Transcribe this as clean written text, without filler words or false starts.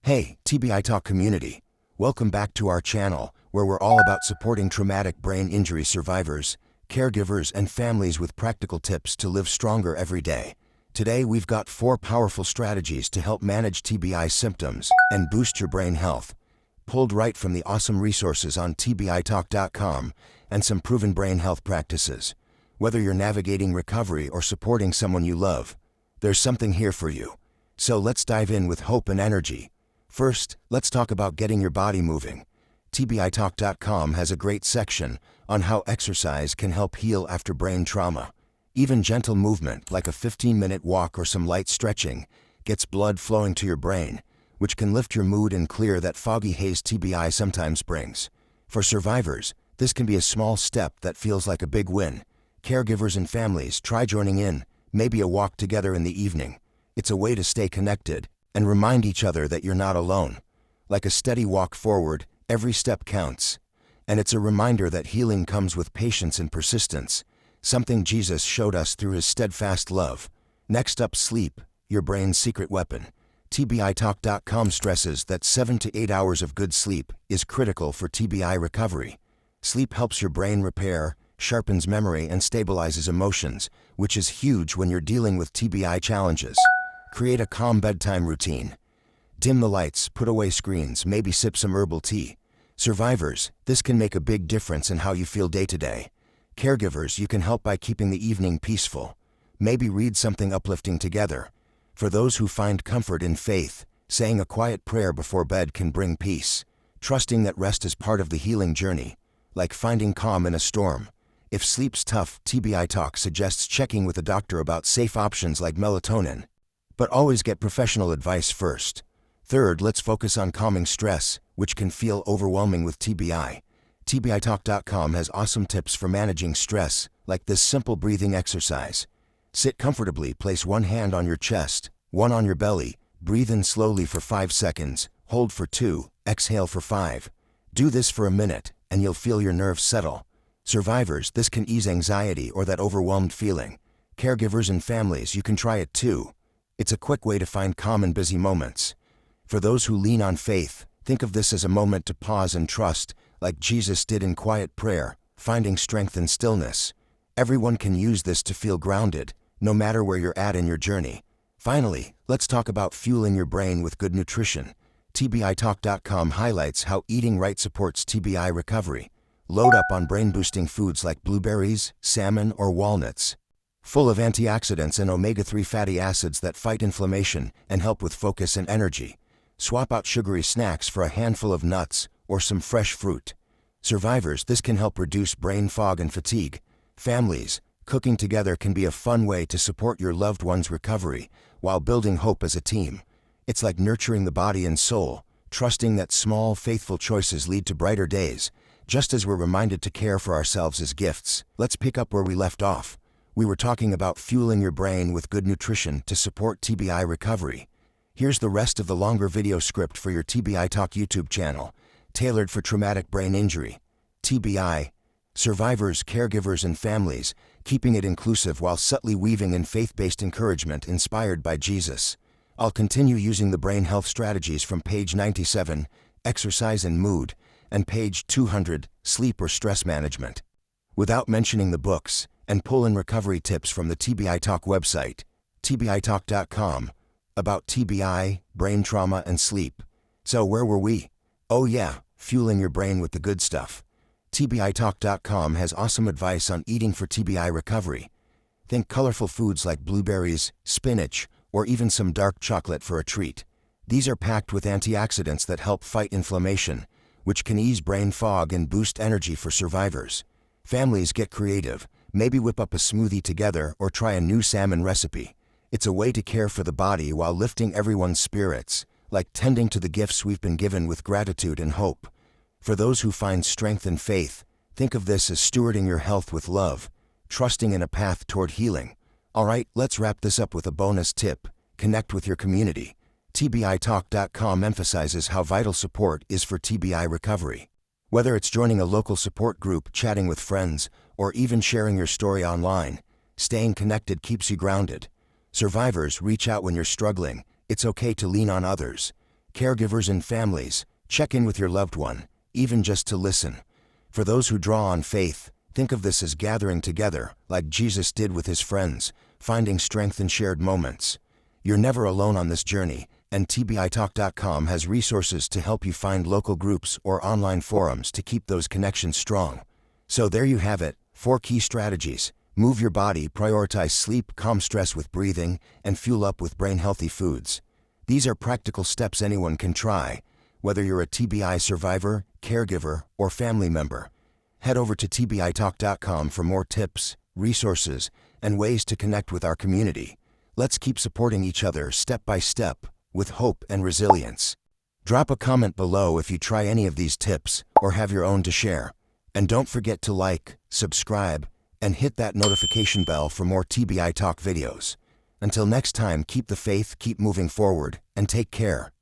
Hey, TBITalk community. Welcome back to our channel, where we're all about supporting traumatic brain injury survivors, caregivers, and families with practical tips to live stronger every day. Today we've got 4 powerful strategies to help manage TBI symptoms and boost your brain health. Pulled right from the awesome resources on TBITalk.com and some proven brain health practices. Whether you're navigating recovery or supporting someone you love, there's something here for you. So let's dive in with hope and energy. First, let's talk about getting your body moving. TBITalk.com has a great section on how exercise can help heal after brain trauma. Even gentle movement, like a 15-minute walk or some light stretching, gets blood flowing to your brain, which can lift your mood and clear that foggy haze TBI sometimes brings. For survivors, this can be a small step that feels like a big win. Caregivers and families, try joining in, maybe a walk together in the evening. It's a way to stay connected and remind each other that you're not alone. Like a steady walk forward, every step counts. And it's a reminder that healing comes with patience and persistence, something Jesus showed us through his steadfast love. Next up, sleep, your brain's secret weapon. TBITalk.com stresses that 7 to 8 hours of good sleep is critical for TBI recovery. Sleep helps your brain repair, sharpens memory, and stabilizes emotions, which is huge when you're dealing with TBI challenges. Create a calm bedtime routine. Dim the lights, put away screens, maybe sip some herbal tea. Survivors, this can make a big difference in how you feel day to day. Caregivers, you can help by keeping the evening peaceful. Maybe read something uplifting together. For those who find comfort in faith, saying a quiet prayer before bed can bring peace. Trusting that rest is part of the healing journey, like finding calm in a storm. If sleep's tough, TBITalk suggests checking with a doctor about safe options like melatonin. But always get professional advice first. Third, let's focus on calming stress, which can feel overwhelming with TBI. TBITalk.com has awesome tips for managing stress, like this simple breathing exercise. Sit comfortably, place one hand on your chest, one on your belly, breathe in slowly for 5 seconds, hold for 2, exhale for 5. Do this for a minute, and you'll feel your nerves settle. Survivors, this can ease anxiety or that overwhelmed feeling. Caregivers and families, you can try it too. It's a quick way to find calm in busy moments. For those who lean on faith, think of this as a moment to pause and trust, like Jesus did in quiet prayer, finding strength in stillness. Everyone can use this to feel grounded, no matter where you're at in your journey. Finally, let's talk about fueling your brain with good nutrition. TBITalk.com highlights how eating right supports TBI recovery. Load up on brain-boosting foods like blueberries, salmon, or walnuts, full of antioxidants and omega-3 fatty acids that fight inflammation and help with focus and energy. Swap out sugary snacks for a handful of nuts or some fresh fruit. Survivors, this can help reduce brain fog and fatigue. Families, cooking together can be a fun way to support your loved one's recovery while building hope as a team. It's like nurturing the body and soul, trusting that small, faithful choices lead to brighter days. Just as we're reminded to care for ourselves as gifts, let's pick up where we left off. We were talking about fueling your brain with good nutrition to support TBI recovery. Here's the rest of the longer video script for your TBITalk YouTube channel, tailored for traumatic brain injury. TBI, survivors, caregivers, and families, keeping it inclusive while subtly weaving in faith-based encouragement inspired by Jesus. I'll continue using the brain health strategies from page 97, exercise and mood, and page 200, sleep or stress management, without mentioning the books and pull-in recovery tips from the TBITalk website, TBITalk.com, about TBI, brain trauma, and sleep. So where were we? Oh yeah, fueling your brain with the good stuff. TBITalk.com has awesome advice on eating for TBI recovery. Think colorful foods like blueberries, spinach, or even some dark chocolate for a treat. These are packed with antioxidants that help fight inflammation, which can ease brain fog and boost energy for survivors. Families, get creative. Maybe whip up a smoothie together or try a new salmon recipe. It's a way to care for the body while lifting everyone's spirits, like tending to the gifts we've been given with gratitude and hope. For those who find strength and faith, think of this as stewarding your health with love, trusting in a path toward healing. Alright, let's wrap this up with a bonus tip. Connect with your community. TBITalk.com emphasizes how vital support is for TBI recovery. Whether it's joining a local support group, chatting with friends, or even sharing your story online, staying connected keeps you grounded. Survivors, reach out when you're struggling. It's okay to lean on others. Caregivers and families, check in with your loved one, even just to listen. For those who draw on faith, think of this as gathering together, like Jesus did with his friends, finding strength in shared moments. You're never alone on this journey, and TBITalk.com has resources to help you find local groups or online forums to keep those connections strong. So there you have it, 4 key strategies. Move your body, prioritize sleep, calm stress with breathing, and fuel up with brain-healthy foods. These are practical steps anyone can try, whether you're a TBI survivor, caregiver, or family member. Head over to TBITalk.com for more tips, resources, and ways to connect with our community. Let's keep supporting each other step by step, with hope and resilience. Drop a comment below if you try any of these tips or have your own to share. And don't forget to like, subscribe, and hit that notification bell for more TBI Talk videos. Until next time, keep the faith, keep moving forward, and take care.